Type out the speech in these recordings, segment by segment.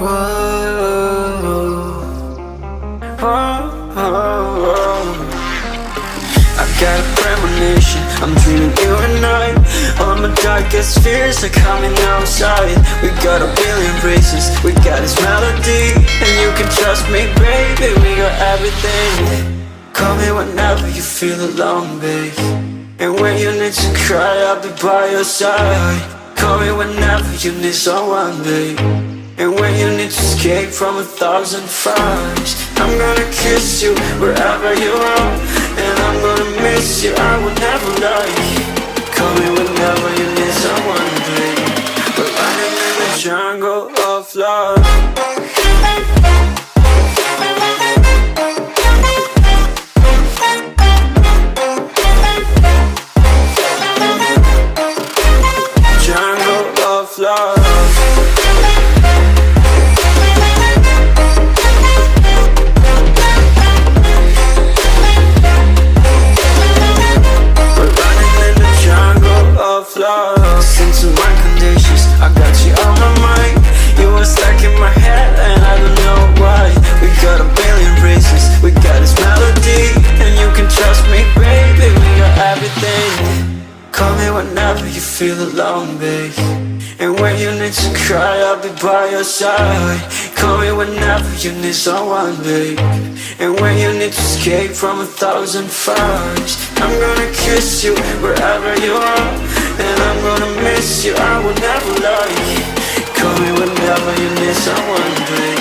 Whoa, whoa. I got a premonition, I'm dreaming you and I. All my darkest fears are coming outside. We got a billion races, we got this melody. And you can trust me, baby, we got everything. Call me whenever you feel alone, babe. And when you need to cry, I'll be by your side. Call me whenever you need someone, babe. And when you need to escape from 1,000 fires, I'm gonna kiss you wherever you are. And I'm gonna miss you, I will never lie. Call me whenever you need someone, babe. We're running in the jungle of love. Love. We're running in the jungle of love. Listen to my conditions, I got you on my mind. You were stuck in my head and I don't know why. We got a billion races, we got this melody. And you can trust me, baby, we got everything. Call me whenever you feel alone, babe. And when you need to cry, I'll be by your side. Call me whenever you need someone, babe. And when you need to escape from 1,000 fires, I'm gonna kiss you wherever you are. And I'm gonna miss you, I will never lie. Call me whenever you need someone, babe.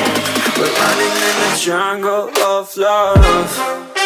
We're running in the jungle of love.